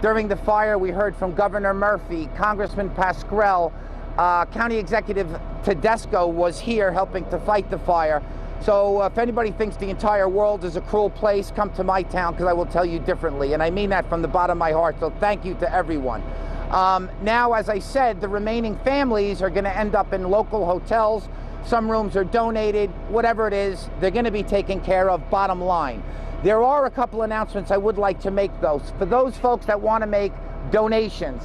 During the fire, we heard from Governor Murphy, Congressman Pascrell, County Executive Tedesco was here helping to fight the fire. So if anybody thinks the entire world is a cruel place, come to my town, because I will tell you differently. And I mean that from the bottom of my heart. So thank you to everyone. Now, as I said, the remaining families are going to end up in local hotels. Some rooms are donated. Whatever it is, they're going to be taken care of, bottom line. There are a couple announcements I would like to make, though. For those folks that want to make donations,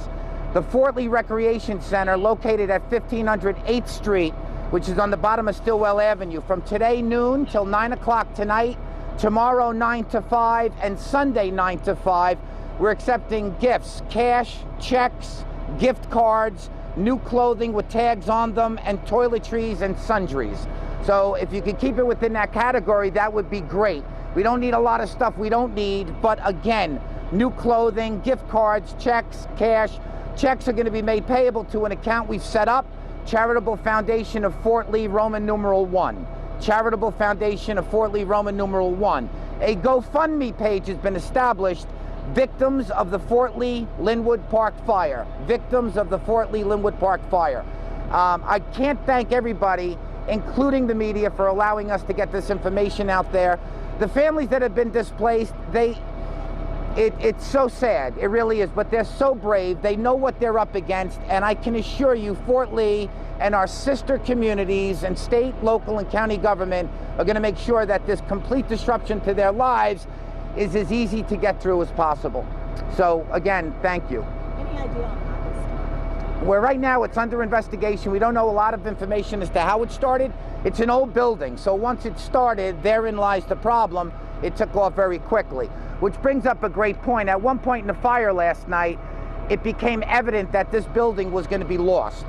the Fort Lee Recreation Center, located at 1500 8th Street, which is on the bottom of Stillwell Avenue, from today noon till 9 o'clock tonight, tomorrow 9 to 5, and Sunday 9 to 5, we're accepting gifts, cash, checks, gift cards, new clothing with tags on them, and toiletries and sundries. So if you could keep it within that category, that would be great. We don't need a lot of stuff we don't need, but again, new clothing, gift cards, checks, cash. Checks are going to be made payable to an account we've set up, Charitable Foundation of Fort Lee, Roman numeral 1. Charitable Foundation of Fort Lee, Roman numeral 1. A GoFundMe page has been established, Victims of the Fort Lee Linwood Park Fire. Victims of the Fort Lee Linwood Park Fire. I can't thank everybody, including the media, for allowing us to get this information out there. The families that have been displaced, it's so sad, it really is, but they're so brave. They know what they're up against, and I can assure you Fort Lee and our sister communities and state, local, and county government are going to make sure that this complete disruption to their lives is as easy to get through as possible. So again, thank you. Any idea on how this started? Where right now it's under investigation. We don't know a lot of information as to how it started. It's an old building, so once it started, therein lies the problem. It took off very quickly. Which brings up a great point. At one point in the fire last night, it became evident that this building was going to be lost.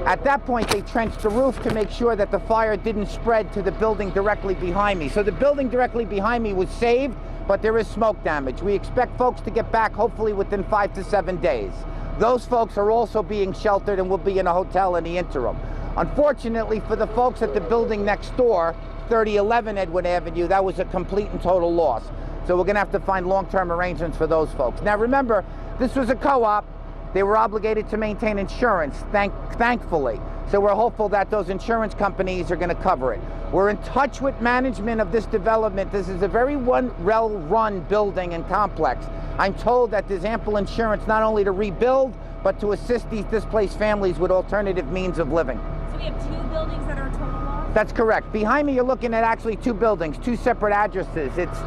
At that point, they trenched the roof to make sure that the fire didn't spread to the building directly behind me. So the building directly behind me was saved, but there is smoke damage. We expect folks to get back hopefully within 5 to 7 days. Those folks are also being sheltered and will be in a hotel in the interim. Unfortunately, for the folks at the building next door, 3011 Edwin Avenue, that was a complete and total loss. So we're going to have to find long-term arrangements for those folks. Now remember, this was a co-op. They were obligated to maintain insurance, thankfully. So we're hopeful that those insurance companies are going to cover it. We're in touch with management of this development. This is a very well-run building and complex. I'm told that there's ample insurance not only to rebuild, but to assist these displaced families with alternative means of living. So we have 2 buildings that are total loss? That's correct. Behind me, you're looking at actually 2 buildings, 2 separate addresses. It's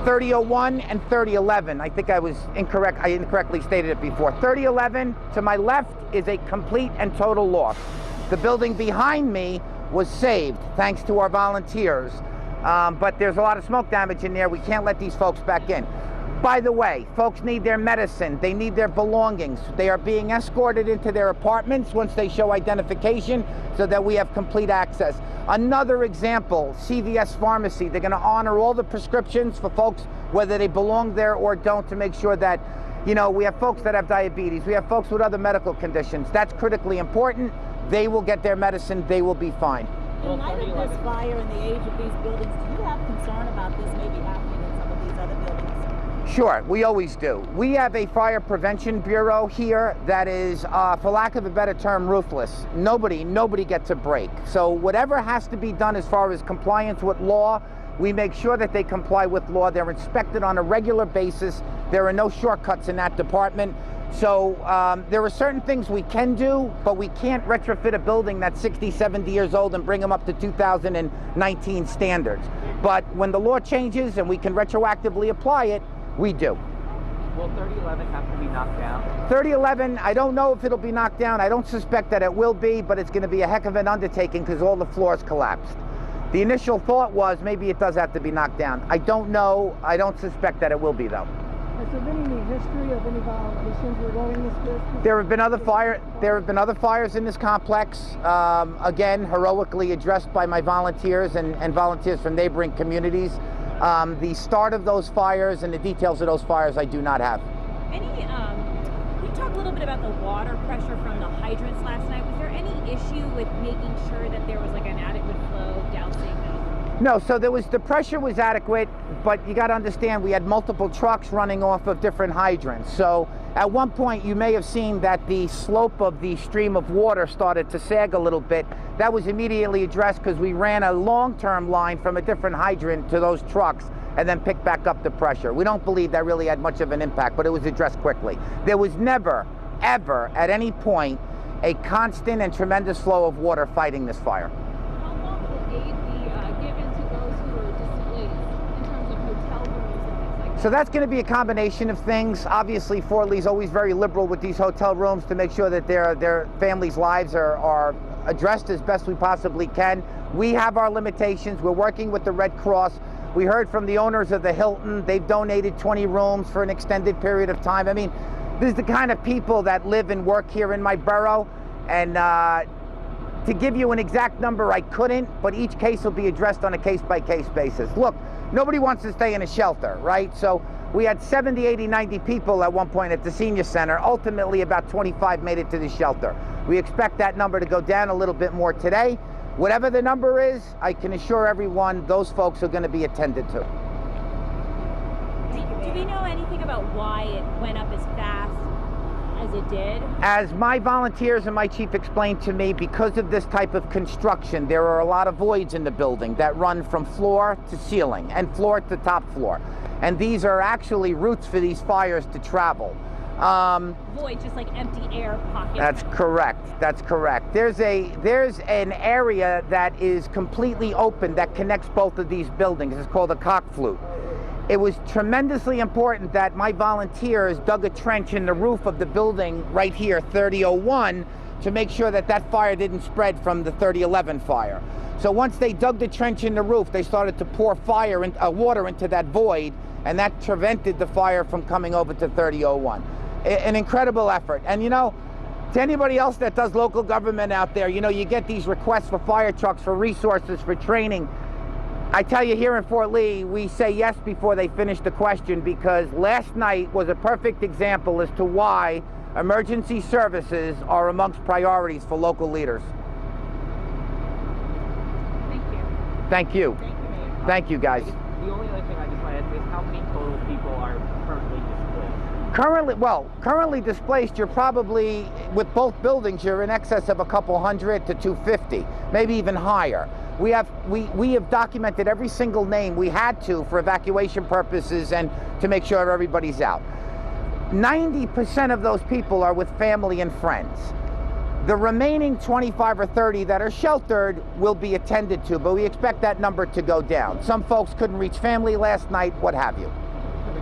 3001 and 3011. I think I was incorrect. I incorrectly stated it before. 3011 to my left is a complete and total loss. The building behind me was saved thanks to our volunteers. But there's a lot of smoke damage in there. We can't let these folks back in. By the way, folks need their medicine. They need their belongings. They are being escorted into their apartments once they show identification so that we have complete access. Another example, CVS Pharmacy. They're going to honor all the prescriptions for folks, whether they belong there or don't, to make sure that, you know, we have folks that have diabetes. We have folks with other medical conditions. That's critically important. They will get their medicine. They will be fine. In light of this fire and the age of these buildings, do you have concern about this maybe happening in some of these other buildings? Sure, we always do. We have a fire prevention bureau here that is, for lack of a better term, ruthless. Nobody gets a break. So whatever has to be done as far as compliance with law, we make sure that they comply with law. They're inspected on a regular basis. There are no shortcuts in that department. So there are certain things we can do, but we can't retrofit a building that's 60, 70 years old and bring them up to 2019 standards. But when the law changes and we can retroactively apply it, we do. Will 3011 have to be knocked down? 3011, I don't know if it'll be knocked down. I don't suspect that it will be, but it's going to be a heck of an undertaking because all the floors collapsed. The initial thought was maybe it does have to be knocked down. I don't know. I don't suspect that it will be, though. Has there been any history of any violations regarding this business? There have been other fires in this complex, again, heroically addressed by my volunteers and volunteers from neighboring communities. The start of those fires and the details of those fires I do not have. Can you talk a little bit about the water pressure from the hydrants last night? Was there any issue with making sure that there was like an adequate flow dousing them? No, so the pressure was adequate, but you got to understand we had multiple trucks running off of different hydrants. So At one point, you may have seen that the slope of the stream of water started to sag a little bit. That was immediately addressed because we ran a long-term line from a different hydrant to those trucks and then picked back up the pressure. We don't believe that really had much of an impact, but it was addressed quickly. There was never, ever, at any point, a constant and tremendous flow of water fighting this fire. How long will aid be given to those who are displaced in terms of hotel rooms and things like that? So that's going to be a combination of things. Obviously, Fort Lee's always very liberal with these hotel rooms to make sure that their families' lives are addressed as best we possibly can. We have our limitations. We're working with the Red Cross. We heard from the owners of the Hilton. They've donated 20 rooms for an extended period of time. I mean, this is the kind of people that live and work here in my borough. And to give you an exact number, I couldn't, but each case will be addressed on a case-by-case basis. Look, nobody wants to stay in a shelter, right? So we had 70, 80, 90 people at one point at the senior center. Ultimately, about 25 made it to the shelter. We expect that number to go down a little bit more today. Whatever the number is, I can assure everyone those folks are going to be attended to. Do we know anything about why it went up as fast as it did? As my volunteers and my chief explained to me, because of this type of construction, there are a lot of voids in the building that run from floor to ceiling and floor to top floor. And these are actually routes for these fires to travel. Void, just like empty air pockets. That's correct. That's correct. There's an area that is completely open that connects both of these buildings. It's called a cock flute. It was tremendously important that my volunteers dug a trench in the roof of the building right here, 3001, to make sure that that fire didn't spread from the 3011 fire. So once they dug the trench in the roof, they started to pour water into that void, and that prevented the fire from coming over to 3001. An incredible effort. And you know, to anybody else that does local government out there, you know, you get these requests for fire trucks, for resources, for training. I tell you, here in Fort Lee, we say yes before they finish the question, because last night was a perfect example as to why emergency services are amongst priorities for local leaders. Thank you. Thank you. Thank you, Mayor. Thank you, guys. The only other thing I just want to ask is how many total people are currently displaced? Currently displaced, you're probably, with both buildings, you're in excess of a couple hundred to 250, maybe even higher. We have documented every single name we had to for evacuation purposes and to make sure everybody's out. 90% of those people are with family and friends. The remaining 25 or 30 that are sheltered will be attended to, but we expect that number to go down. Some folks couldn't reach family last night, what have you.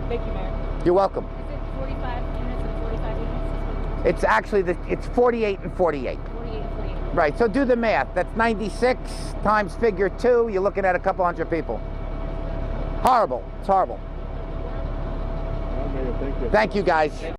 Thank you, Mayor. You're welcome. Is it 45 units and 45 units? It's actually, it's 48 and 48. 48 and 48. Right, so do the math. That's 96 times figure 2. You're looking at a couple hundred people. Horrible. It's horrible. Thank you. Thank you, guys.